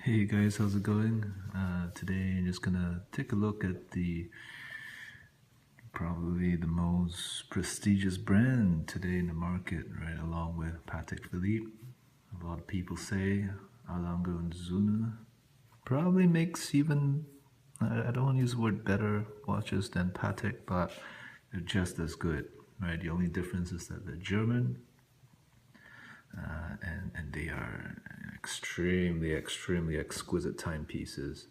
Hey guys, how's it going? Today I'm just gonna take a look at probably the most prestigious brand today in the market, right along with Patek Philippe. A lot of people say Lange Sohne probably makes even, I don't want to use the word better watches than Patek, but they're just as good, right? The only difference is that they're German, and they are extremely exquisite timepieces.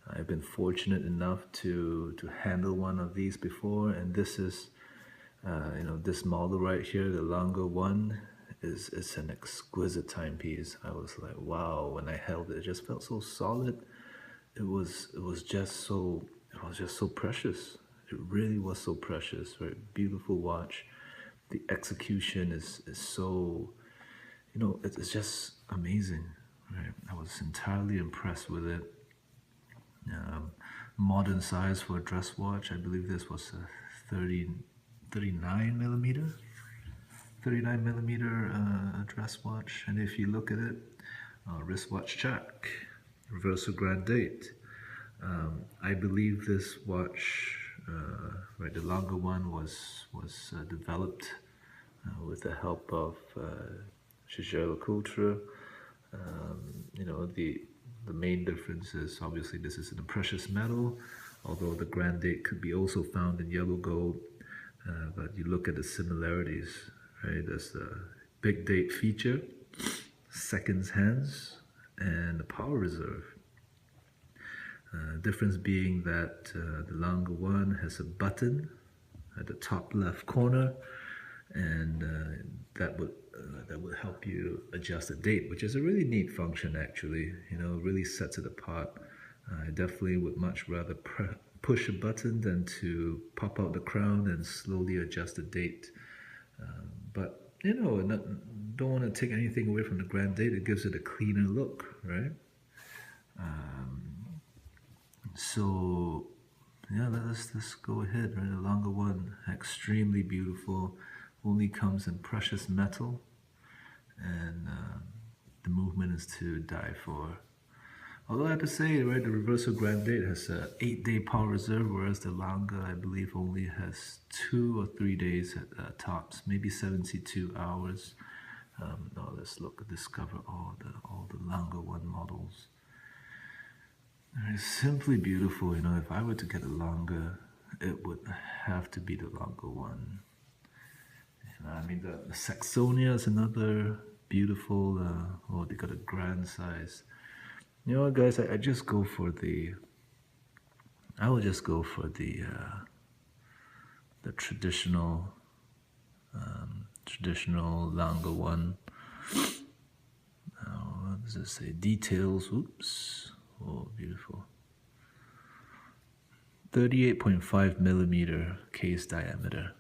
I've been fortunate enough to handle one of these before, and this is, this model right here, the Lange one, is an exquisite timepiece. I was like, wow, when I held it, it just felt so solid. It was just so precious. It really was so precious, right? Beautiful watch. The execution is so, it's just amazing, right? I was entirely impressed with it. Um, Modern size for a dress watch. I believe this was a 39 millimeter, 39 millimeter dress watch. And if you look at it, wristwatch check, reversal grand date. I believe this watch, right, the longer one was developed with the help of Culture. The main difference is obviously this is in a precious metal, although the grand date could be also found in yellow gold. But you look at the similarities, right? There's the big date feature, seconds hands, and the power reserve. Difference being that the longer one has a button at the top left corner, and that would help you adjust the date, which is a really neat function actually. Really sets it apart. I definitely would much rather push a button than to pop out the crown and slowly adjust the date. But don't want to take anything away from the grand date. It gives it a cleaner look, right? So yeah, let's go ahead. Right, the longer one, extremely beautiful, only comes in precious metal, and the movement is to die for. Although I have to say, right, the reversal grand date has a 8-day power reserve, whereas the Lange, I believe, only has 2 or 3 days at tops, maybe 72 hours. Now let's discover all the Lange one models. It's simply beautiful. If I were to get a Lange, it would have to be the Lange one. I mean, the Saxonia is another beautiful. They got a grand size. You know what, guys? I just go for the. I will just go for the traditional Lange one. What does it say? Details. Oops. Oh, beautiful. 38.5 millimeter case diameter.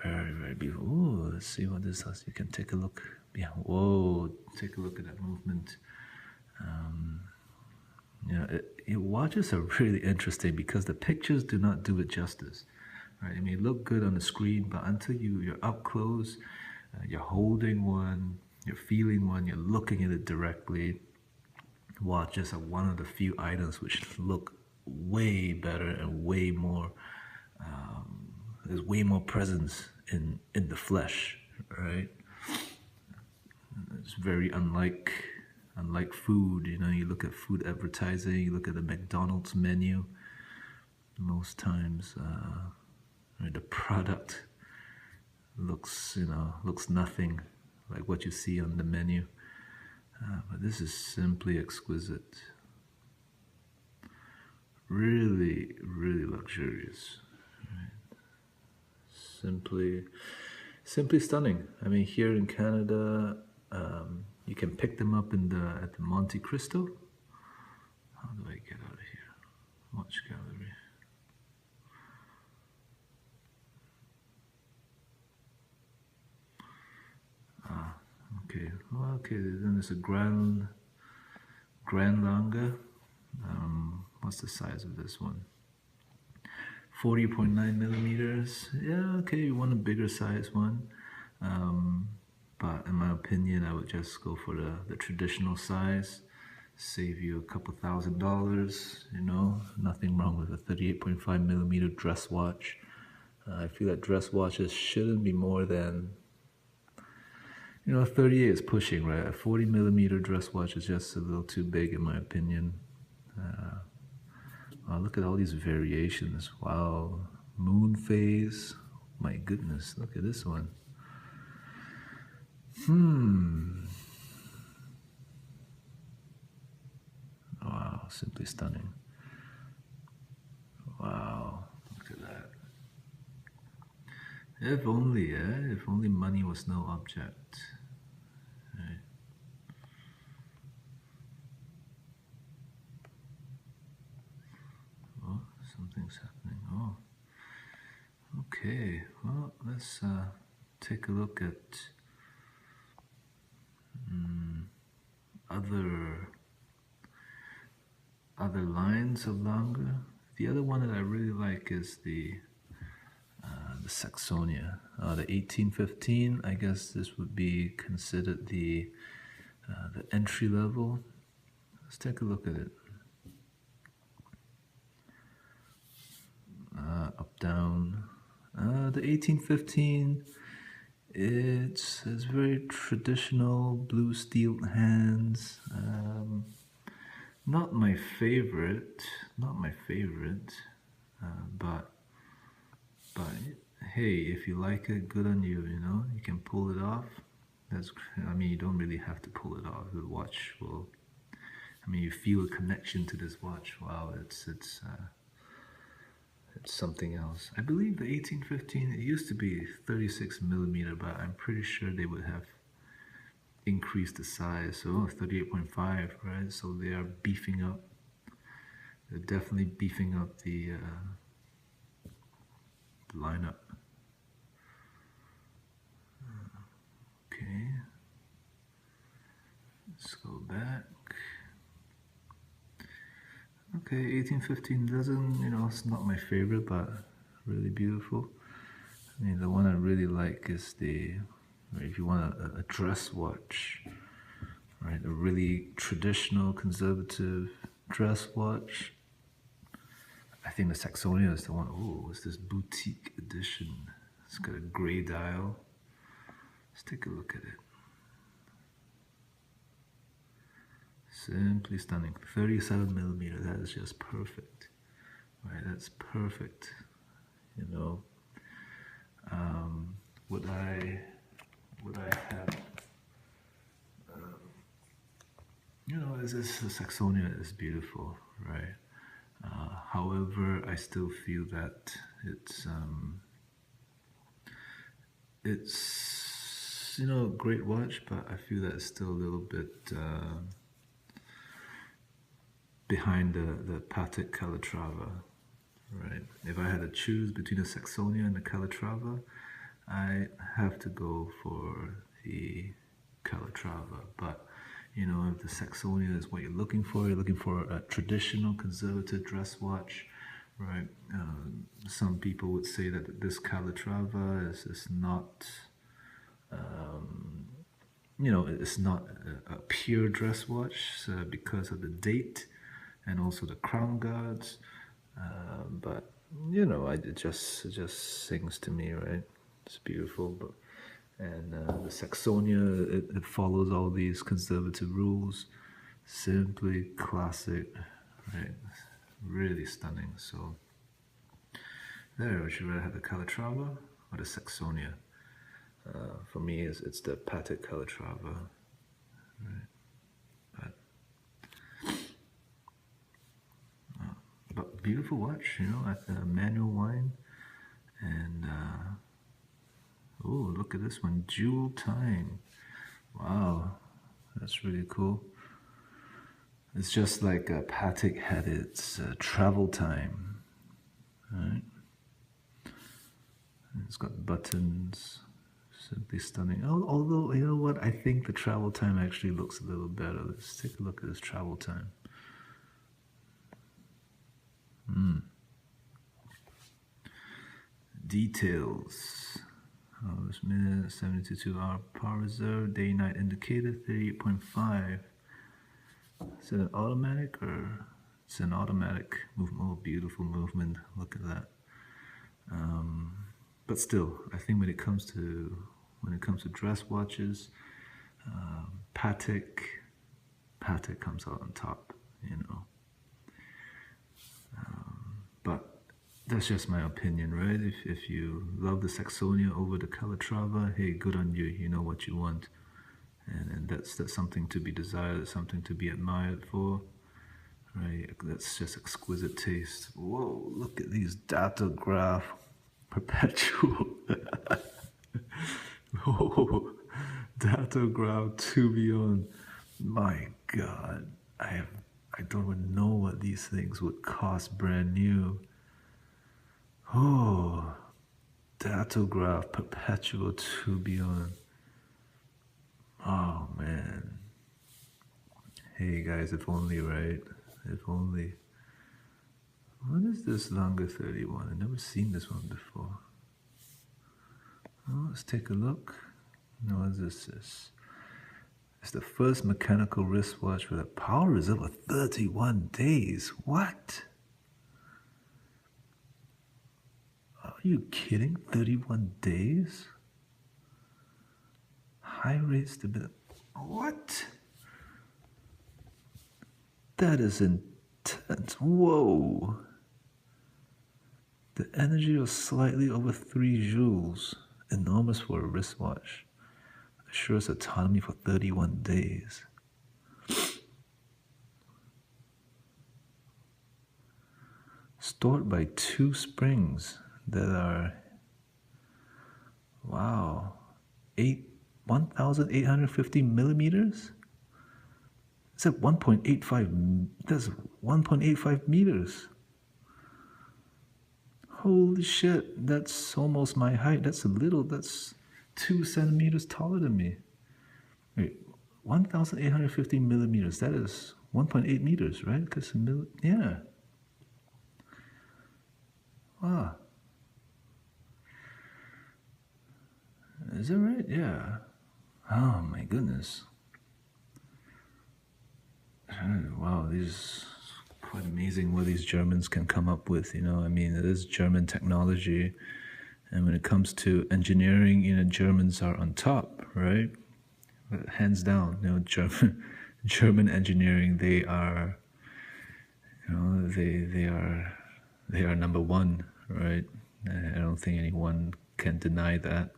Very beautiful. Ooh, let's see what this does. You can take a look. Yeah. Whoa! Take a look at that movement. Watches are really interesting because the pictures do not do it justice. Right? It may look good on the screen, but until you're up close, you're holding one, you're feeling one, you're looking at it directly. Watches are one of the few items which look way better and way more. There's way more presence in the flesh, right? It's very unlike food. You look at food advertising, you look at the McDonald's menu. Most times, right, the product looks nothing like what you see on the menu. But this is simply exquisite. Really luxurious. Right? Simply stunning. I mean, here in Canada, you can pick them up at the Monte Cristo. How do I get out of here? Watch gallery. Okay. Well, okay. Then there's a Grand Lange. What's the size of this one? 40.9 millimeters. Yeah, okay, you want a bigger size one. But in my opinion, I would just go for the traditional size. save you a couple $1,000s, you know, nothing wrong with a 38.5 millimeter dress watch. I feel that dress watches shouldn't be more than, 38 is pushing, right? A 40 millimeter dress watch is just a little too big in my opinion. Wow, look at all these variations. Wow, moon phase. My goodness, look at this one. Wow, simply stunning. Wow, look at that. If only, if only money was no object. Right. Oh, something's happening. Oh, okay. Well, let's take a look at other lines of Lange. The other one that I really like is the Saxonia, the 1815. I guess this would be considered the entry level. Let's take a look at it. Up, down. The 1815. It's very traditional, blue steel hands. Not my favorite, but hey, if you like it, good on you. You can pull it off. You don't really have to pull it off. The watch will. You feel a connection to this watch. Wow, it's something else. I believe the 1815. It used to be 36 millimeter, but I'm pretty sure they would have increased the size. So 38.5, right? So they are beefing up. They're definitely beefing up the lineup. Okay, let's go back. Okay, 1815 doesn't, it's not my favorite, but really beautiful. The one I really like is if you want a dress watch, right? A really traditional, conservative dress watch. I think the Saxonia is the one. Oh, it's this boutique edition. It's got a gray dial. Let's take a look at it. Simply stunning. 37 millimeter. That is just perfect. Right, that's perfect. Would I have? The Saxonia is beautiful, right? However, I still feel that it's a great watch, but I feel that it's still a little bit behind the Patek Calatrava, right? If I had to choose between the Saxonia and the Calatrava, I have to go for the Calatrava. But if the Saxonia is what you're looking for a traditional conservative dress watch, right? Some people would say that this Calatrava is not, it's not a pure dress watch because of the date and also the crown guards. But it just sings to me, right? It's beautiful, and the Saxonia, it follows all these conservative rules. Simply classic, right? Really stunning. So there, would you rather have the Calatrava or the Saxonia? For me, it's the Patek Calatrava, right? But beautiful watch, at the manual wine, and oh, look at this one, Jewel Time. Wow, that's really cool. It's just like Patek had its travel time, right? It's got buttons, simply stunning. Although, you know what, I think the travel time actually looks a little better. Let's take a look at this travel time. Details. This minute, 72 hour power reserve, day night indicator, 38.5. Is it an automatic or it's an automatic movement? Oh, beautiful movement. Look at that. But still, I think when it comes to dress watches, Patek comes out on top, you know. But that's just my opinion, right? If you love the Saxonia over the Calatrava, hey, good on you. You know what you want, and that's something to be desired. That's something to be admired for, right? That's just exquisite taste. Whoa! Look at these datograph perpetual. Oh, datograph tourbillon. My God, I don't even know what these things would cost brand new. Oh, datograph perpetual tourbillon. Oh man. Hey guys, if only, right? If only. What is this Lange 31? I've never seen this one before. Oh, let's take a look. No, what is this? It's the first mechanical wristwatch with a power reserve of 31 days. What? Are you kidding? 31 days? High rate stability. What? That is intense. Whoa. The energy was slightly over 3 joules. Enormous for a wristwatch. Assures autonomy for 31 days. Stored by 2 springs that are, wow, 1,850 millimeters? It's at 1.85, that's 1.85 meters. Holy shit, that's almost my height. That's 2 centimeters taller than me. Wait, 1,850 millimeters, that is 1.8 meters, right? That's yeah. Wow. Is that right? Yeah. Oh my goodness. Wow, these quite amazing what these Germans can come up with, you know. I mean, it is German technology, and when it comes to engineering, you know, Germans are on top, right? Hands down, you know, German engineering, they are, you know, they are number one, right? I don't think anyone can deny that.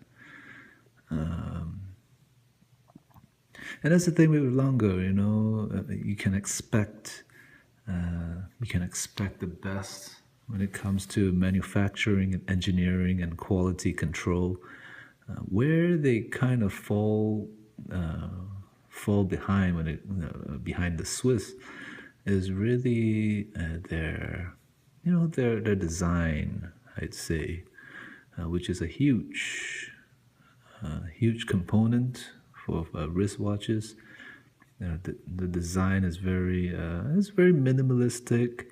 And that's the thing with Lange, you know, you can expect the best when it comes to manufacturing and engineering and quality control. Where they kind of fall behind behind the Swiss is really their design, I'd say, which is a huge component for wristwatches. The design is very minimalistic.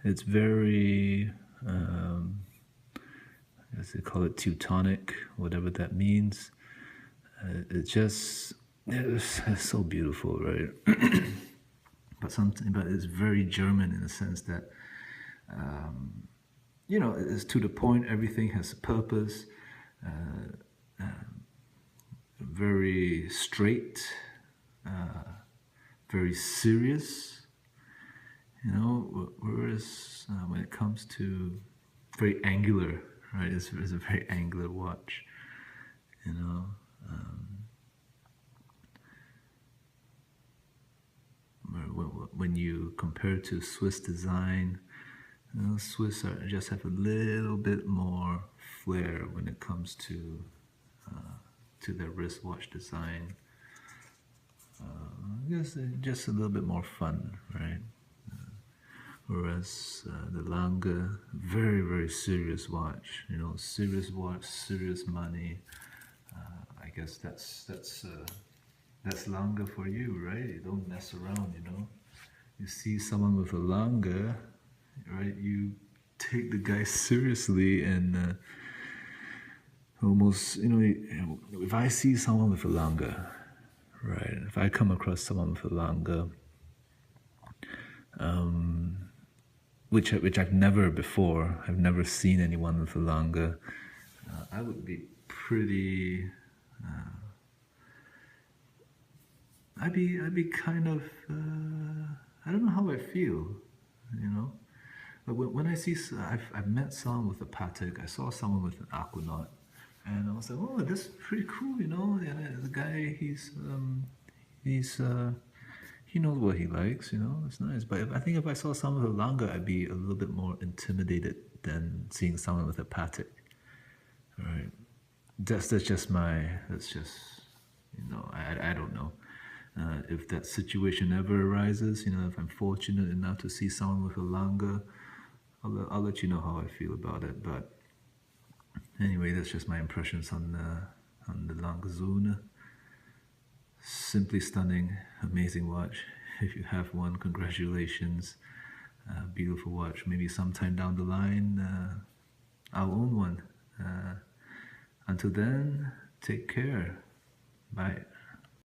It's very as they call it, Teutonic, whatever that means. It's so beautiful, right? but it's very German in the sense that you know, it's to the point. Everything has a purpose. Very straight, very serious, you know, whereas when it comes to very angular, right, it's a very angular watch, you know. When you compare to Swiss design, you know, Swiss just have a little bit more flair when it comes to their wristwatch design. I guess just a little bit more fun, right? Whereas the Lange, very, very serious watch. You know, serious watch, serious money. I guess that's Lange for you, right? You don't mess around, you know. You see someone with a Lange, right? You take the guy seriously and almost, you know, if I see someone with a Lange, right? If I come across someone with a Lange, which I've never before. I've never seen anyone with a Lange. I would be pretty. I'd be kind of. I don't know how I feel, you know. But when I see, I've met someone with a Patek. I saw someone with an Aquanaut, and I was like, oh, this is pretty cool, you know. And the guy, he's he knows what he likes, you know. It's nice. But I think if I saw someone with a Lange, I'd be a little bit more intimidated than seeing someone with a Patek. Right? That's just you know, I don't know. If that situation ever arises, you know, if I'm fortunate enough to see someone with a Lange, I'll let you know how I feel about it. But anyway, that's just my impressions on the Lange Sohne. Simply stunning, amazing watch. If you have one, congratulations. Beautiful watch. Maybe sometime down the line, I'll own one. Until then, take care. Bye.